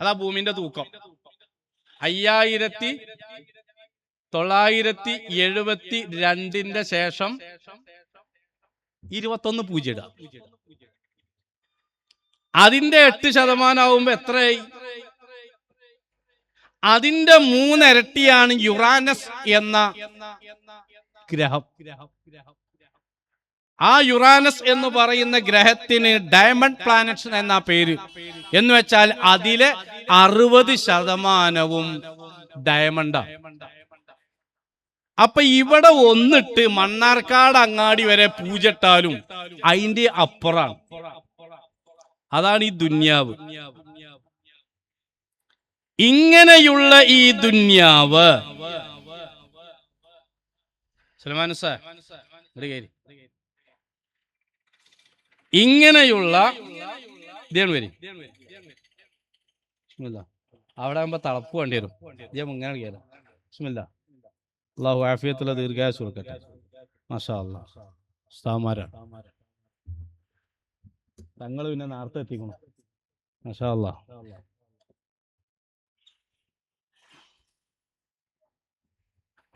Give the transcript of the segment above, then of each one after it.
അതാ ഭൂമിന്റെ തൂക്കം. 5972 ശേഷം 21 പൂജ്യം ഇടാം. അതിന്റെ 8% ആവുമ്പോ എത്രയായി? അതിന്റെ 3 ഇരട്ടിയാണ് യുറാനസ് എന്ന ഗ്രഹം. ആ യുറാനസ് എന്ന് പറയുന്ന ഗ്രഹത്തിന് ഡയമണ്ട് പ്ലാനറ്റ്സ് എന്ന പേര്. എന്ന് വെച്ചാൽ അതിലെ 60% ഡയമണ്ടാ. അപ്പൊ ഇവിടെ ഒന്നിട്ട് മണ്ണാർക്കാട് അങ്ങാടി വരെ പൂജട്ടാലും അതിന്റെ അപ്പുറാണ്. അതാണ് ഈ ദുന്യാവ്. ഇങ്ങനെയുള്ള ഈ ദുന്യാവ് സൽമാൻ സാർ ഇങ്ങനെയുള്ള അവിടെ ആകുമ്പോ തളപ്പ് വേണ്ടി വരും. ഇങ്ങനെ കയറാം. ബിസ്മില്ലാ. അള്ളാഹു ആഫിയത്തുള്ള ദീർഘായുസ്സ് കൊടുക്കട്ടെ. മാഷാ അല്ലാഹ്. ഉസ്താദ്മാരാണ് തങ്ങൾ, പിന്നെ നേരത്തെ എത്തിക്കണം. മാഷാ അല്ലാഹ്.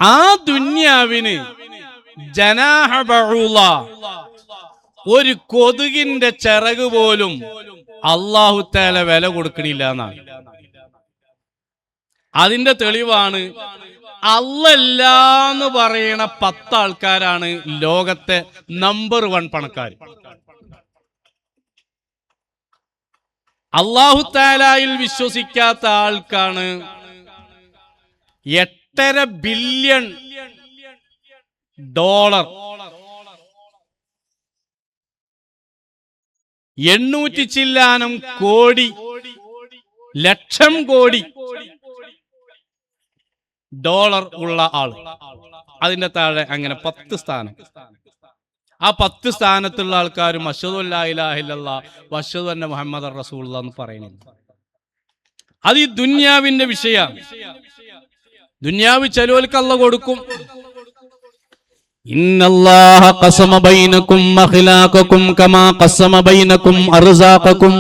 ആ ദുന്യാവിന് ജനാഹ ബഊള, ഒരു കൊതുകിന്റെ ചിറക് പോലും അല്ലാഹു തആല വില കൊടുക്കണില്ല എന്നാണ്. അതിന്റെ തെളിവാണ് അല്ലാന്ന് പറയണ 10 ആൾക്കാരാണ് ലോകത്തെ നമ്പർ 1 പണക്കാർ. അല്ലാഹു തആലയിൽ വിശ്വസിക്കാത്ത ആൾക്കാണ് 8.5 ബില്യൺ ഡോളർ 800 ചില്ലാനം കോടി ലക്ഷം കോടി ഡോളർ ഉള്ള ആൾ. അതിന്റെ താഴെ അങ്ങനെ 10 സ്ഥാനം. ആ 10 സ്ഥാനത്തുള്ള ആൾക്കാരും അശ്ഹദു അല്ലാ ഇലാഹ ഇല്ലല്ലാഹ് വഅശ്ഹദു അന്ന മുഹമ്മദർ റസൂലുള്ളാഹ് എന്ന് പറയുന്നില്ല. അത് ഈ ദുന്യാവിന്റെ വിഷയമാണ്. ദുന്യാവ് ചിലവർക്ക് അല്ലാഹു കൊടുക്കും. ഇന്നല്ലാഹ ഖസമ ബൈനകും അഖ്ലാഖകും കമാ ഖസമ ബൈനകും അർസാഖകും.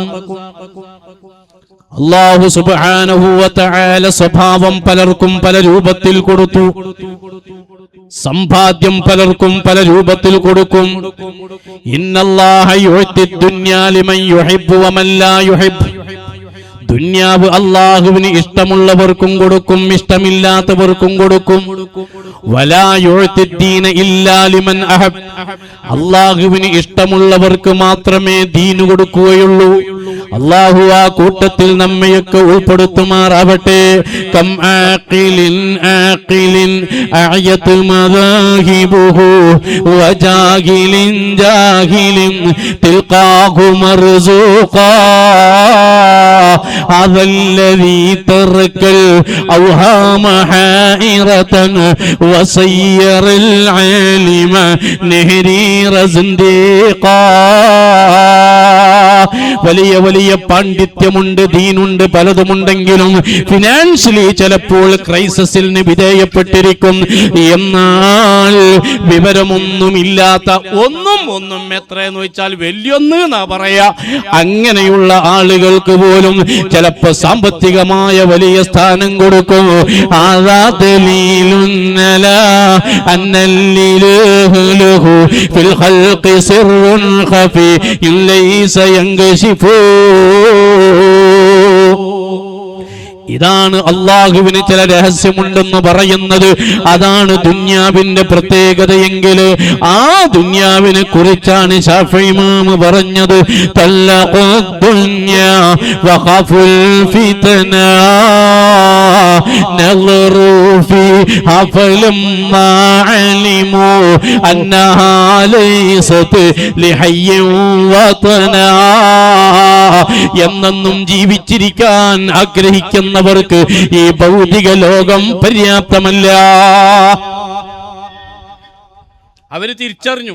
അല്ലാഹു സുബ്ഹാനഹു വ തആല സ്വഭാവം പലർക്കും പല രൂപത്തിൽ കൊടുത്തു. സമ്പാദ്യം പലർക്കും പല രൂപത്തിൽ കൊടുക്കും. ഇന്നല്ലാഹ യുഅതി ദുനിയാ ലിമൻ യുഹിബ്ബു വമൻ ലാ യുഹിബ്ബു. ദുന്യാവ് അല്ലാഹുവിന് ഇഷ്ടമുള്ളവർക്കും കൊടുക്കും, ഇഷ്ടമില്ലാത്തവർക്കും കൊടുക്കും. വലാ യുഅതി ദീന ഇല്ലാ ലിമൻ അഹബ്. അല്ലാഹുവിന് ഇഷ്ടമുള്ളവർക്ക് മാത്രമേ ദീൻ കൊടുക്കുകയുള്ളൂ. അല്ലാഹു ആ കൂട്ടത്തിൽ നമ്മയൊക്കെ ഉൾപ്പെടുത്തുമാറാവട്ടെ. കം ആഖിലിൻ ആഖിലിൻ അയതു മദാഹിബുഹു വജാഹിലിൻ ജാഹിലിൻ തിൽഖാഹു മർസൂഖാ അദല്ലദീ തർക്കൽ ഔഹാമ ഹായിറതൻ വസയ്യറൽ ആലിമ നഹരീറ സിന്ദീഖാ. വലിയ വലിയ പാണ്ഡിത്യമുണ്ട്, ദീനുണ്ട്, പലതുമുണ്ടെങ്കിലും ഫിനാൻഷ്യലി ചിലപ്പോൾ ക്രൈസിസിന് വിധേയപ്പെട്ടിരിക്കും. എന്നാൽ വിവരമൊന്നുമില്ലാത്ത ഒന്നും എത്രയെന്ന് വെച്ചാൽ വലിയൊന്ന് എന്നാ പറയാ, അങ്ങനെയുള്ള ആളുകൾക്ക് പോലും ചിലപ്പോ സാമ്പത്തികമായ വലിയ സ്ഥാനം കൊടുക്കും. ഇതാണ് അള്ളാഹുവിന് ചില രഹസ്യമുണ്ടെന്ന് പറയുന്നത്. അതാണ് ദുന്യാവിന്റെ പ്രത്യേകതയെങ്കിൽ ആ ദുന്യാവിനെ കുറിച്ചാണ് ശാഫിഈ ഇമാം പറഞ്ഞത്. തല്ലഖുദ്ദുന്യാ വഖഫുൽ ഫിത്നാ നളറു ഫീ ഹഫലം മാ അലിമു അന്നഹാ ലൈസത് ലിഹയ്യിൻ വതനാ. എന്നെന്നും ജീവിച്ചിരിക്കാൻ ആഗ്രഹിക്കുന്നവർക്ക് ഈ ഭൗതിക ലോകം പര്യാപ്തമല്ല. അവര് തിരിച്ചറിഞ്ഞു,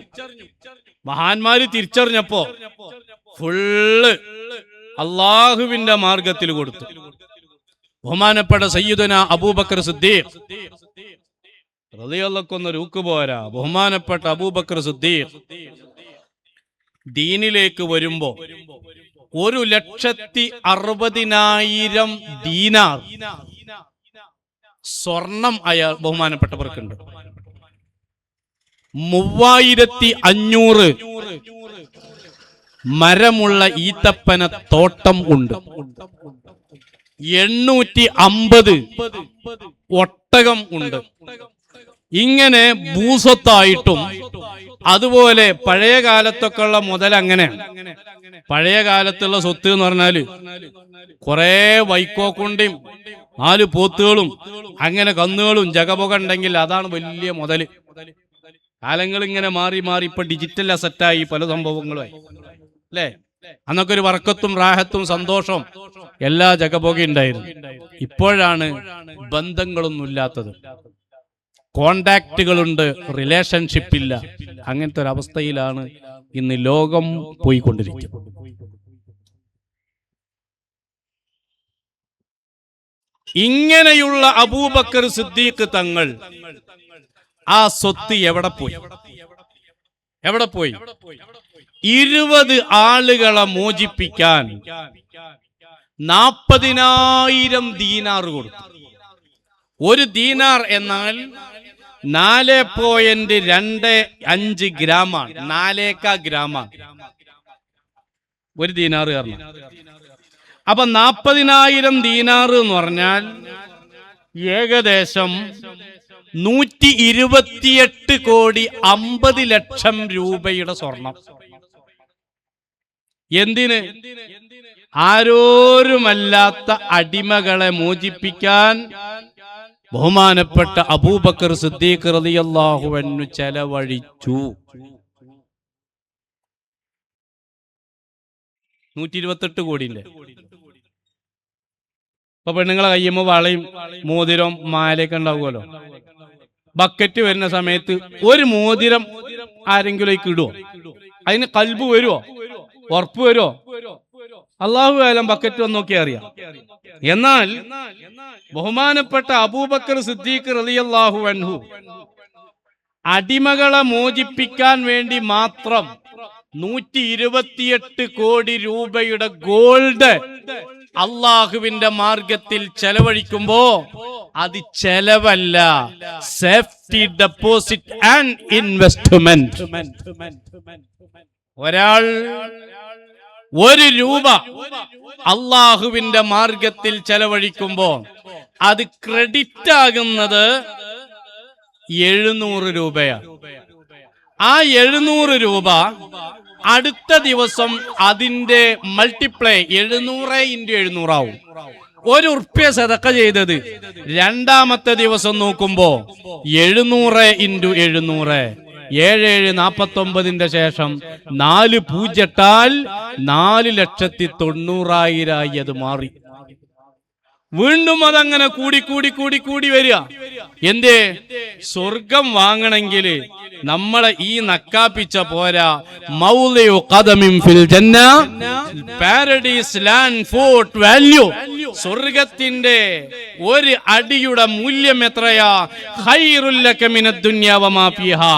മഹാന്മാര് തിരിച്ചറിഞ്ഞപ്പോ ഫുള്ള് അള്ളാഹുവിന്റെ മാർഗത്തിൽ കൊടുത്തു. ബഹുമാനപ്പെട്ട സയ്യിദുനാ അബൂബക്കർ സിദ്ദീഖ് റളിയല്ലാഹു അൻഹു രൂക്ക് പോരാ. ബഹുമാനപ്പെട്ട അബൂബക്കർ സിദ്ദീഖ് ദീനിലേക്ക് വരുമ്പോ 1,60,000 ദീനാർ സ്വർണം അയാൾ ബഹുമാനപ്പെട്ടവർക്കുണ്ട്. 3,500 മരമുള്ള ഈത്തപ്പന തോട്ടം ഉണ്ട്. 850 ഒട്ടകം ഉണ്ട്. ഇങ്ങനെ ഭൂസ്വത്തായിട്ടും അതുപോലെ പഴയ കാലത്തൊക്കെ ഉള്ള മുതൽ അങ്ങനെ. പഴയ കാലത്തുള്ള സ്വത്ത് എന്ന് പറഞ്ഞാല് കുറെ വൈക്കോക്കുണ്ടിയും 4 പോത്തുകളും അങ്ങനെ കന്നുകളും ജഗപുക ഉണ്ടെങ്കിൽ അതാണ് വലിയ മുതല്. കാലങ്ങൾ ഇങ്ങനെ മാറി മാറി ഇപ്പൊ ഡിജിറ്റൽ അസറ്റായി പല സംഭവങ്ങളുമായി അല്ലേ. അന്നൊക്കെ ഒരു വർക്കത്തും റാഹത്തും സന്തോഷവും എല്ലാ ജഗപുക ഉണ്ടായിരുന്നു. ഇപ്പോഴാണ് ബന്ധങ്ങളൊന്നും ഇല്ലാത്തത്. കോണ്ടാക്റ്റുകളുണ്ട്, റിലേഷൻഷിപ്പ് ഇല്ല. അങ്ങനത്തെ ഒരു അവസ്ഥയിലാണ് ഇന്ന് ലോകം പോയിക്കൊണ്ടിരിക്കുന്നത്. ഇങ്ങനെയുള്ള അബൂബക്കർ സിദ്ദീഖ് തങ്ങൾ ആ സ്വത്ത് എവിടെ പോയി? 20 ആളുകളെ മോചിപ്പിക്കാൻ 40,000 ദീനാർ കൊടുത്തു. ഒരു ദീനാർ എന്നാൽ 4.25 ഗ്രാമാണ്. 4 ഗ്രാമാണ് ഒരു ദീനാർ കാരണം. അപ്പൊ 40,000 ദീനാർ എന്ന് പറഞ്ഞാൽ ഏകദേശം 128,50,00,000 രൂപയുടെ സ്വർണം. എന്തിന്? ആരോരുമല്ലാത്ത അടിമകളെ മോചിപ്പിക്കാൻ ബഹുമാനപ്പെട്ട അബൂബക്കർ സിദ്ദീഖ് റളിയല്ലാഹു അൻഹു ചെലവഴിച്ചു. 128 കോടിന്റെ. ഇപ്പൊ പെണ്ണുങ്ങളെ കയ്യുമ്പോ വളയും മോതിരം മാലയൊക്കെ ഉണ്ടാവുമല്ലോ. ബക്കറ്റ് വരുന്ന സമയത്ത് ഒരു മോതിരം ആരെങ്കിലും ഇടുവോ? അതിന് കൽബ് വരുവോ? ഉറപ്പ് വരുവോ? അള്ളാഹു ആലം. ബക്കറ്റ് വന്ന് നോക്കിയാൽ അറിയാം. എന്നാൽ ബഹുമാനപ്പെട്ട അബൂബക്കർ സിദ്ദീഖ് റളിയല്ലാഹു അൻഹു അടിമകളെ മോചിപ്പിക്കാൻ വേണ്ടി മാത്രം 128 കോടി രൂപയുടെ ഗോൾഡ് അള്ളാഹുവിന്റെ മാർഗത്തിൽ ചെലവഴിക്കുമ്പോ അത് ചെലവല്ല, സേഫ്റ്റി ഡെപ്പോസിറ്റ് ആൻഡ് ഇൻവെസ്റ്റ്മെന്റ്. ഒരാൾ 1 രൂപ അള്ളാഹുവിന്റെ മാർഗത്തിൽ ചെലവഴിക്കുമ്പോ അത് ക്രെഡിറ്റ് ആകുന്നത് 700 രൂപയാണ്. ആ 700 രൂപ അടുത്ത ദിവസം അതിന്റെ മൾട്ടിപ്ലൈ 700 × 700 ആവും. 1 ഉറുപ്യ സദഖ ചെയ്തത് രണ്ടാമത്തെ ദിവസം നോക്കുമ്പോ 700 × 700 7,749 ശേഷം 4 പൂജ്യട്ടാൽ 4,90,000 അത് മാറി. വീണ്ടും അതങ്ങനെ കൂടി വരിക. എന്തേ? സ്വർഗം വാങ്ങണമെങ്കിൽ നമ്മളെ ഈ നക്കാപ്പിച്ച പോരാ. മൗളിഉ ഖദമിൻ ഫിൽ ജന്ന, പാരഡൈസ് ലാൻഡ് ഫോർട്ട് വാല്യൂ. സ്വർഗത്തിന്റെ 1 അടിയുടെ മൂല്യം എത്രയാ? ഖൈറുൽ ലക മിനദ് ദുനിയ വമാ ഫീഹാ.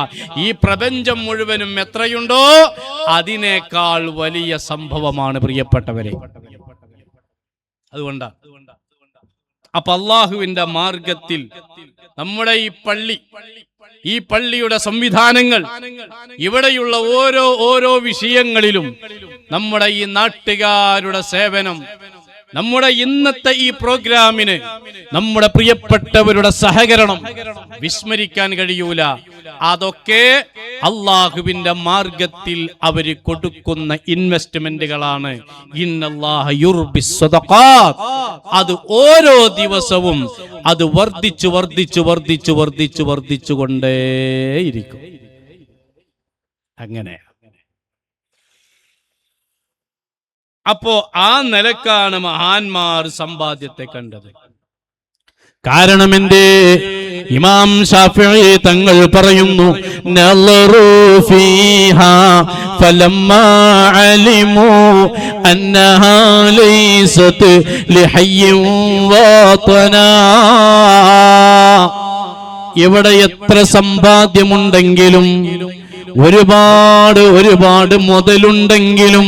ഈ പ്രപഞ്ചം മുഴുവനും എത്രയുണ്ടോ അതിനേക്കാൾ വലിയ സംഭവമാണ് പ്രിയപ്പെട്ടവരെ. അതുകൊണ്ടാ അപ്പൊ അള്ളാഹുവിന്റെ മാർഗത്തിൽ നമ്മുടെ ഈ പള്ളിയുടെ സംവിധാനങ്ങൾ, ഇവിടെയുള്ള ഓരോ വിഷയങ്ങളിലും നമ്മുടെ ഈ നാട്ടുകാരുടെ സേവനം, നമ്മുടെ ഇന്നത്തെ ഈ പ്രോഗ്രാമിന് നമ്മുടെ പ്രിയപ്പെട്ടവരുടെ സഹകരണം വിസ്മരിക്കാൻ കഴിയൂല. അതൊക്കെ അള്ളാഹുവിന്റെ മാർഗത്തിൽ അവര് കൊടുക്കുന്ന ഇൻവെസ്റ്റ്മെന്റുകളാണ്. ഇന്നല്ലാഹ യുർബിസ് സദഖാത്ത്. അത് ഓരോ ദിവസവും അത് വർദ്ധിച്ചു കൊണ്ടേയിരിക്കും. അങ്ങനെ അപ്പോ ആ നിലക്കാണ് മഹാന്മാർ സമ്പാദ്യത്തെ കണ്ടത്. കാരണം എന്തേ? ഇമാം ശാഫിഈ തങ്ങൾ പറയുന്നു, നളറു ഫീഹാ ഫലമ്മാ അലിമു അന്നഹാ ലൈസത് ലിഹയ്യിൻ വതനാ. ഇവിടെ എത്ര സമ്പാദ്യമുണ്ടെങ്കിലും ഒരുപാട് മുതലുണ്ടെങ്കിലും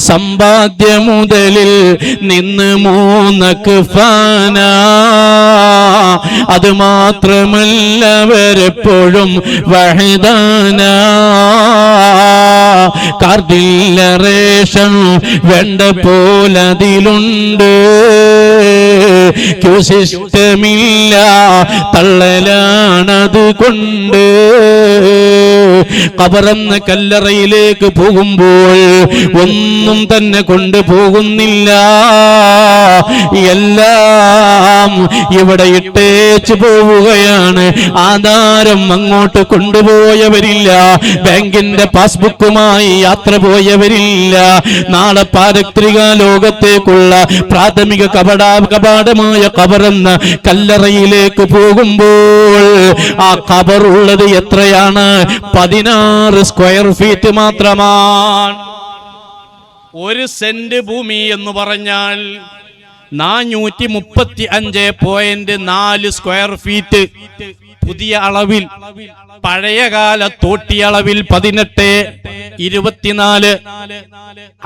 സമ്പാദ്യ മുതലിൽ നിന്ന് 3 കഫാന. അത് മാത്രമല്ല അവരെപ്പോഴും വഹദാന. കാർഡില്ല റേഷൻ വേണ്ട പോലതിലുണ്ട്. ക്യൂ സിസ്റ്റമില്ല തള്ളലാണത് കൊണ്ട്. ഖബറെന്ന കല്ലറയിലേക്ക് പോകുമ്പോൾ ഒന്നും തന്നെ കൊണ്ടുപോകുന്നില്ല. എല്ലാം ഇവിടെ ഇട്ടേച്ചു പോവുകയാണ്. ആധാരം അങ്ങോട്ട് കൊണ്ടുപോയവരില്ല. ബാങ്കിന്റെ പാസ്ബുക്കുമായി യാത്ര പോയവരില്ല. നാളെ പാരത്രിക ലോകത്തേക്കുള്ള പ്രാഥമിക കപാടമായ ഖബറെന്ന കല്ലറയിലേക്ക് പോകുമ്പോൾ ആ ഖബറുള്ളത് എത്രയാണ്? 16 സ്ക്വയർ ഫീറ്റ് മാത്രമാണ്. 1 സെന്റ് ഭൂമി എന്ന് പറഞ്ഞാൽ 435.4 സ്ക്വയർ ഫീറ്റ്. പുതിയ അളവിൽ, പഴയകാല തോട്ടി അളവിൽ 18-24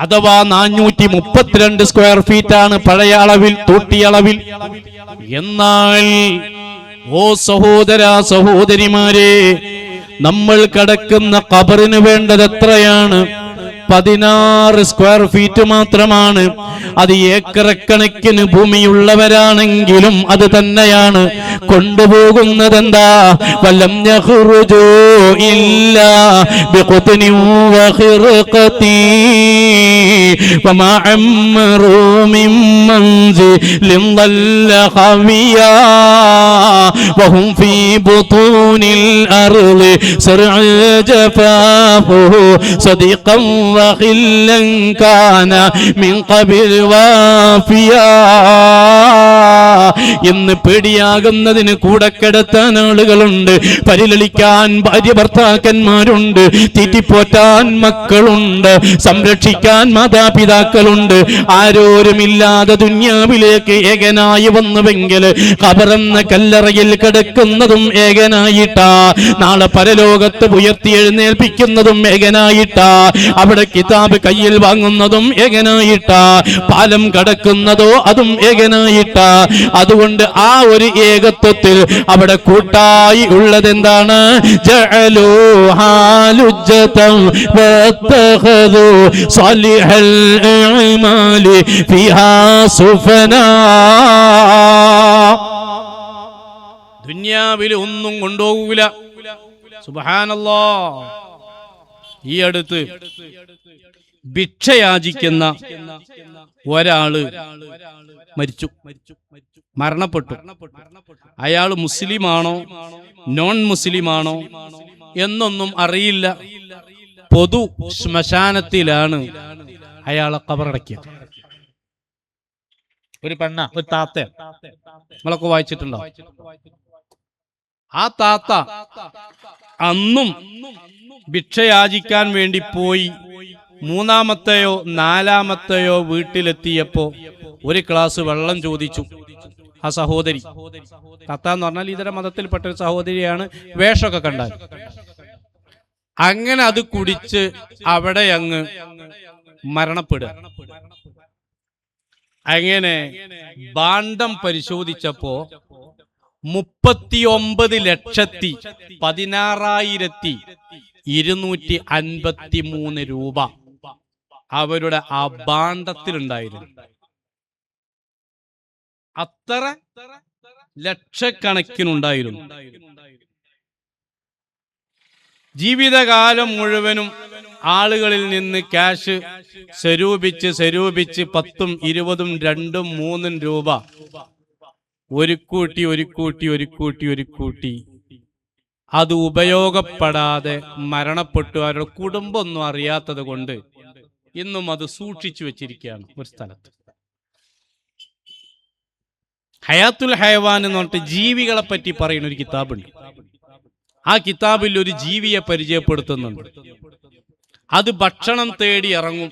അഥവാ 432 സ്ക്വയർ ഫീറ്റ് ആണ് പഴയ അളവിൽ, തോട്ടി അളവിൽ. എന്നാൽ ഓ സഹോദര സഹോദരിമാരെ, നമ്മൾ കിടക്കുന്ന ഖബറിന് വേണ്ടത് എത്രയാണ്? 16 സ്ക്വയർ ഫീറ്റ് മാത്രമാണ്. അത് ഏക്കറക്കണക്കിന് ഭൂമിയുള്ളവരാണെങ്കിലും അത് തന്നെയാണ്. കൊണ്ടുപോകുന്നതെന്താ? വലം യഖ്റുജൂ ഇല്ലാ ബിഖുത്നി വഖിർഖതി വമാ അംറൂ മിൻ മൻസിലിൻ ളല്ല ഖവിയാ വഹും ഫീ ബുതൂനിൽ അർളി സർഅ ജഫാഫുഹു സദീഖൻ وخلا كان من قبل وافيا. ഇന്ന് പേടിയാകുന്നതിന് കൂടെ കിടത്താൻ ആളുകളുണ്ട്, പരിലളിക്കാൻ ഭാര്യ ഭർത്താക്കന്മാരുണ്ട്, തീറ്റിപ്പോറ്റാൻ മക്കളുണ്ട്, സംരക്ഷിക്കാൻ മാതാപിതാക്കളുണ്ട്. ആരോരുമില്ലാതെ ദുന്യാവിലേക്ക് ഏകനായി വന്നുവെങ്കിൽ ഖബറെന്ന കല്ലറയിൽ കിടക്കുന്നതും ഏകനായിട്ടാ. നാളെ പരലോകത്ത് ഉയർത്തി എഴുന്നേൽപ്പിക്കുന്നതും ഏകനായിട്ടാ. അവിടെ കിതാബ് കയ്യിൽ വാങ്ങുന്നതും ഏകനായിട്ടാ. പാലം കടക്കുന്നതോ അതും ഏകനായിട്ടാ. അതുകൊണ്ട് ആ ഒരു ഏകത്വത്തിൽ അവിടെ കൂട്ടായി ഉള്ളതെന്താണ്? ജഅലൂ ഹാലുജ്ജതൻ വത്തഖദൂ സാലിഹൽ അഅമാലി ഫിഹാ സുഫനാ. ദുനിയാവിൽ ഒന്നും കൊണ്ടുപോകൂല. സുബ്ഹാനല്ലാഹ്. ഈ അടുത്ത് ഭിക്ഷയാചിക്കുന്ന ഒരാള് മരണപ്പെട്ടു. അയാൾ മുസ്ലിമാണോ നോൺ മുസ്ലിമാണോ എന്നൊന്നും അറിയില്ല. പൊതു ശ്മശാനത്തിലാണ് അയാളെ ഖബറടക്കിയത്. ഒരു പെണ്ണ, ഒരു താത്ത, നമ്മളൊക്കെ വായിച്ചിട്ടുണ്ടോ? ആ താത്ത അന്നും ഭിക്ഷയാചിക്കാൻ വേണ്ടി പോയി. 3-മത്തെയോ 4-മത്തെയോ വീട്ടിലെത്തിയപ്പോ ഒരു ഗ്ലാസ് വെള്ളം ചോദിച്ചു ആ സഹോദരി. താത്ത എന്ന് പറഞ്ഞാൽ ഇതര മതത്തിൽപ്പെട്ട ഒരു സഹോദരിയാണ്, വേഷമൊക്കെ കണ്ടാൽ. അങ്ങനെ അത് കുടിച്ച് അവിടെ അങ്ങ് മരണപ്പെടുക. അങ്ങനെ ഭാണ്ഡം പരിശോധിച്ചപ്പോ 39,16,253 രൂപ അവരുടെ ആ ഭാണ്ഡത്തിലുണ്ടായിരുന്നു. അത്ര ലക്ഷക്കണക്കിനുണ്ടായിരുന്നു. ജീവിതകാലം മുഴുവനും ആളുകളിൽ നിന്ന് ക്യാഷ് സ്വരൂപിച്ച് 10ഉം 20ഉം 2ഉം 3ഉം രൂപ ഒരു കൂട്ടി അത് ഉപയോഗപ്പെടാതെ മരണപ്പെട്ടു. അവരുടെ കുടുംബമൊന്നും അറിയാത്തത് കൊണ്ട് ഇന്നും അത് സൂക്ഷിച്ചു വെച്ചിരിക്കുകയാണ് ഒരു സ്ഥലത്ത്. ഹയാത്തുൽ ഹയവാൻ എന്ന് പറഞ്ഞിട്ട് ജീവികളെ പറ്റി പറയുന്ന ഒരു കിതാബുണ്ട്. ആ കിതാബിൽ ഒരു ജീവിയെ പരിചയപ്പെടുത്തുന്നുണ്ട്. അത് ഭക്ഷണം തേടി ഇറങ്ങും.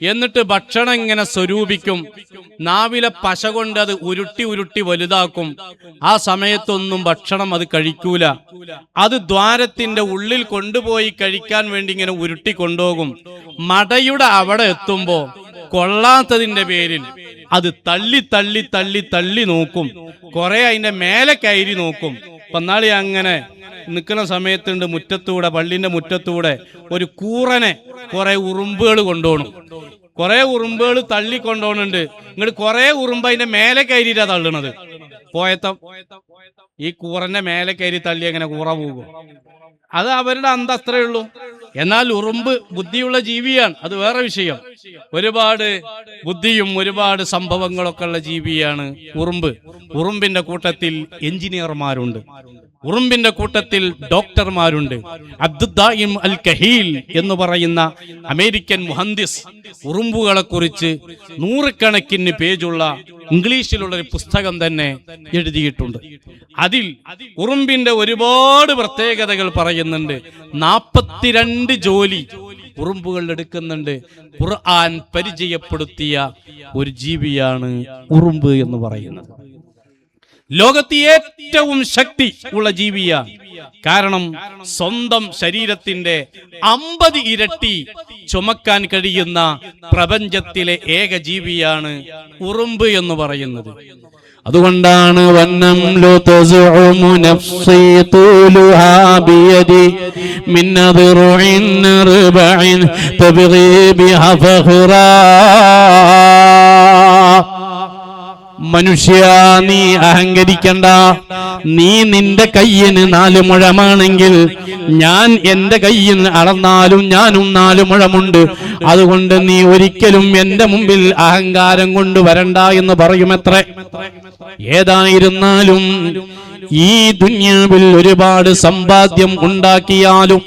എന്നിട്ട് ഭക്ഷണം ഇങ്ങനെ സ്വരൂപിക്കും. നാവിലെ പശ കൊണ്ട് അത് ഉരുട്ടി ഉരുട്ടി വലുതാക്കും. ആ സമയത്തൊന്നും ഭക്ഷണം അത് കഴിക്കൂല. അത് ദ്വാരത്തിന്റെ ഉള്ളിൽ കൊണ്ടുപോയി കഴിക്കാൻ വേണ്ടി ഇങ്ങനെ ഉരുട്ടി കൊണ്ടുപോകും. മടയുടെ അവിടെ എത്തുമ്പോ കൊള്ളാത്തതിന്റെ പേരിൽ അത് തള്ളി തള്ളി തള്ളി തള്ളി നോക്കും. കുറെ അതിന്റെ മേലെ കയറി നോക്കും. പന്നാളി അങ്ങനെ നിൽക്കുന്ന സമയത്തുണ്ട് മുറ്റത്തൂടെ, പള്ളിന്റെ മുറ്റത്തൂടെ ഒരു കൂറനെ കുറെ ഉറുമ്പുകൾ കൊണ്ടുപോകണം. കുറെ ഉറുമ്പുകൾ തള്ളി കൊണ്ടുപോകുന്നുണ്ട്. ഇങ്ങോട്ട് കുറെ ഉറുമ്പ് അതിന്റെ മേലെ കയറിയിട്ടാ തള്ളണത്. പോയത്തം ഈ കൂറന്റെ മേലെ കയറി തള്ളി അങ്ങനെ കൂറ പോകും. അത് അവരുടെ അന്തത്രേ ഉള്ളൂ. എന്നാൽ ഉറുമ്പ് ബുദ്ധിയുള്ള ജീവിയാണ്, അത് വേറെ വിഷയം. ഒരുപാട് ബുദ്ധിയും ഒരുപാട് സംഭവങ്ങളൊക്കെ ഉള്ള ജീവിയാണ് ഉറുമ്പ്. ഉറുമ്പിന്റെ കൂട്ടത്തിൽ എഞ്ചിനീയർമാരുണ്ട്, ഉറുമ്പിന്റെ കൂട്ടത്തിൽ ഡോക്ടർമാരുണ്ട്. അബ്ദുദ്ദായിം അൽ കഹീൽ എന്ന് പറയുന്ന അമേരിക്കൻ മുഹന്ദിസ് ഉറുമ്പുകളെ കുറിച്ച് 100 കണക്കിന് പേജുള്ള ഇംഗ്ലീഷിലുള്ള ഒരു പുസ്തകം തന്നെ എഴുതിയിട്ടുണ്ട്. അതിൽ ഉറുമ്പിന്റെ ഒരുപാട് പ്രത്യേകതകൾ പറയുന്നുണ്ട്. 42 ജോലി ഉറുമ്പുകൾ എടുക്കുന്നുണ്ട്. ഖുർആൻ പരിചയപ്പെടുത്തിയ ഒരു ജീവിയാണ് ഉറുമ്പ് എന്ന് പറയുന്നത്. ലോകത്തെ ഏറ്റവും ശക്തി ഉള്ള ജീവിയാണ്. കാരണം സ്വന്തം ശരീരത്തിന്റെ 50 ഇരട്ടി ചുമക്കാൻ കഴിയുന്ന പ്രപഞ്ചത്തിലെ ഏക ജീവിയാണ് ഉറുമ്പ് എന്ന് പറയുന്നത്. അതുകൊണ്ടാണ് വന്നംലു തസ്ഉമു നഫ്സി തൂലുഹാ ബിയദി മിൻ അദ്റുഇൻ അർബഇൻ തബ്ഗി ബിഹാ ഫഖ്റാ. മനുഷ്യ, നീ അഹങ്കരിക്കണ്ട. നീ നിന്റെ കയ്യിന് 4 മുഴമാണെങ്കിൽ ഞാൻ എന്റെ കയ്യിൽ അളന്നാലും ഞാനും 4 മുഴമുണ്ട്. അതുകൊണ്ട് നീ ഒരിക്കലും എന്റെ മുമ്പിൽ അഹങ്കാരം കൊണ്ട് വരണ്ട എന്ന് പറയുമത്രേ. ഏതായിരുന്നാലും ഈ ദുനിയാവിൽ ഒരുപാട് സമ്പാദ്യം ഉണ്ടാക്കിയാലും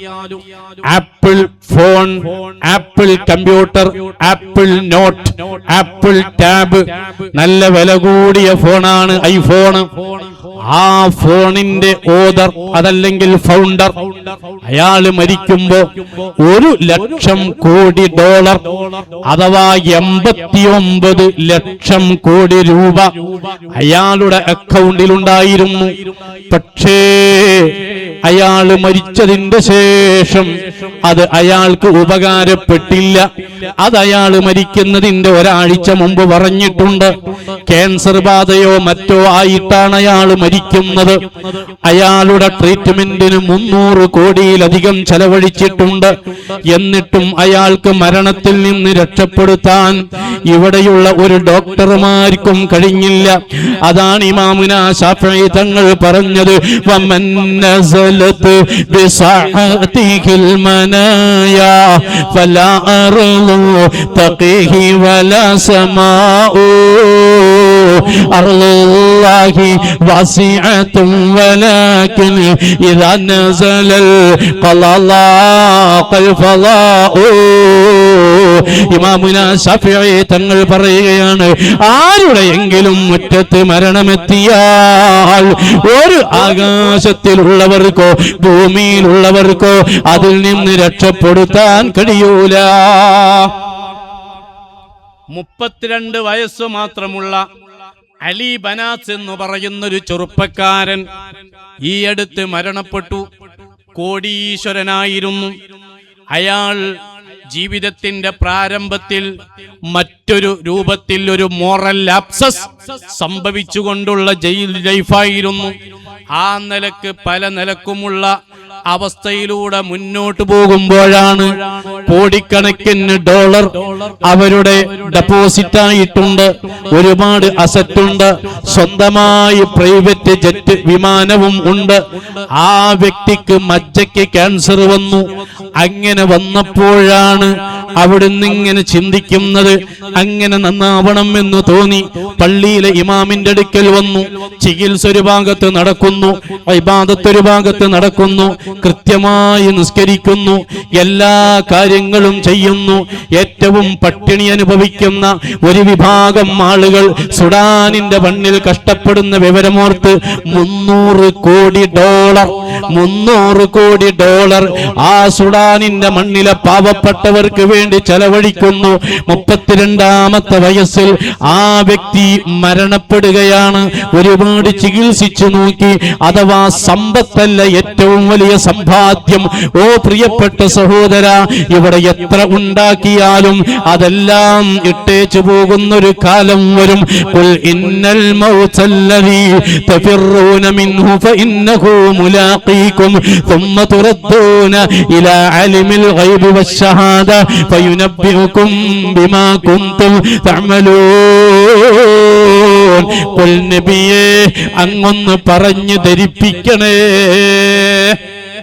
Apple phone, Apple computer, Apple note, Apple tab, നല്ല വില കൂടിയ ഫോണാണ് ഐഫോൺ. ആ ഫോണിന്റെ ഓദർ അതല്ലെങ്കിൽ ഫൗണ്ടർ അയാള് മരിക്കുമ്പോ $1,00,000 അഥവാ 89 ലക്ഷം കോടി രൂപ അയാളുടെ അക്കൗണ്ടിൽ ഉണ്ടായിരുന്നു. പക്ഷേ അയാള് മരിച്ചതിന്റെ ശേഷം അത് അയാൾക്ക് ഉപകാരപ്പെട്ടില്ല. അത് അയാള് മരിക്കുന്നതിന്റെ ഒരാഴ്ച മുമ്പ് പറഞ്ഞിട്ടുണ്ട്. ക്യാൻസർ ബാധയോ മറ്റോ ആയിട്ടാണ് അയാള് മരിക്കുന്നത്. അയാളുടെ ട്രീറ്റ്മെന്റിന് 300 കോടിയിലധികം ചെലവഴിച്ചിട്ടുണ്ട്. എന്നിട്ടും അയാൾക്ക് മരണത്തിൽ നിന്ന് രക്ഷപ്പെടുത്താൻ ഇവിടെയുള്ള ഒരു ഡോക്ടർമാർക്കും കഴിഞ്ഞില്ല. അതാണ് ഇമാമുന ശാഫിഈ തങ്ങൾ പറഞ്ഞത്, വമൻ നസലത് ബിസഅതിഹിൽ മനായാ ഫലാ അർളു തഖീഹി വലാ സമാഉ അർളുല്ലാഹി വസിഅത്തുൻ വലാകിൻ ഇദാ നസലൽ ഖലലാഖൽ ഫലാഉ. ഇമാമുന ശാഫിഈ തങ്ങൾ പറയുകയാണ്, ആരുടെയെങ്കിലും മുറ്റത്ത് മരണമെത്തിയാൽ ഒരു ആകാശത്തിലുള്ളവർക്കോ ഭൂമിയിലുള്ളവർക്കോ അതിൽ നിന്ന് രക്ഷപ്പെടുത്താൻ കഴിയൂല. 32 വയസ്സ് മാത്രമുള്ള അലി ബനാസ് എന്ന് പറയുന്നൊരു ചെറുപ്പക്കാരൻ ഈ അടുത്ത് മരണപ്പെട്ടു. കോടീശ്വരനായിരുന്നു അയാൾ. ജീവിതത്തിന്റെ പ്രാരംഭത്തിൽ മറ്റൊരു രൂപത്തിൽ ഒരു മോറൽ ലാപ്സസ് സംഭവിച്ചുകൊണ്ടുള്ള ജയിൽ ലൈഫായിരുന്നു. ആ നിലക്ക് പല നിലക്കുമുള്ള അവസ്ഥയിലൂടെ മുന്നോട്ട് പോകുമ്പോഴാണ് കോടിക്കണക്കിന് ഡോളർ അവരുടെ ഡെപ്പോസിറ്റ് ആയിട്ടുണ്ട്. ഒരുപാട് അസറ്റുണ്ട്. സ്വന്തമായി പ്രൈവറ്റ് ജെറ്റ് വിമാനവും ഉണ്ട്. ആ വ്യക്തിക്ക് മജ്ജയ്ക്ക് ക്യാൻസർ വന്നു. അങ്ങനെ വന്നപ്പോഴാണ് അവിടുന്ന് ഇങ്ങനെ ചിന്തിക്കുന്നത്, അങ്ങനെ നന്നാവണം എന്ന് തോന്നി. പള്ളിയിലെ ഇമാമിന്റെ അടുക്കൽ വന്നു. ചികിത്സ ഒരു ഭാഗത്ത് നടക്കുന്നു, ഇബാദത്ത് ഒരു ഭാഗത്ത് നടക്കുന്നു, കൃത്യമായി നിസ്കരിക്കുന്നു, എല്ലാ കാര്യങ്ങളും ചെയ്യുന്നു. ഏറ്റവും പട്ടിണി അനുഭവിക്കുന്ന ഒരു വിഭാഗം ആളുകൾ സുഡാനിന്റെ മണ്ണിൽ കഷ്ടപ്പെടുന്ന വിവരമോർത്ത് $300 കോടി ആ സുഡാനിന്റെ മണ്ണിലെ പാവപ്പെട്ടവർക്ക് വേണ്ടി ചെലവഴിക്കുന്നു. 32ാമത്തെ വയസ്സിൽ ആ വ്യക്തി മരണപ്പെടുകയാണ്. ഒരുപാട് ചികിത്സിച്ചു നോക്കി. അഥവാ സമ്പത്തല്ല ഏറ്റവും വലിയ സമ്പാദ്യം. ഓ പ്രിയപ്പെട്ട സഹോദര, ഇവിടെ എത്ര ഉണ്ടാക്കിയാലും അതെല്ലാം ഇട്ടേച്ചു പോകുന്നൊരു കാലം വരും. ഖുൽ ഇന്നൽ മൗതല്ലദീ തഫിറൂന മിൻഹു ഫഇന്നഹു മുലാഖീകും ثم تردون إلى عالم الغيب والشهادة فينبئكم بما كنتم تعملون. ഖുൽ നബിയേ, അങ്ങൊന്ന് പറഞ്ഞു ധരിപ്പിക്കണേ.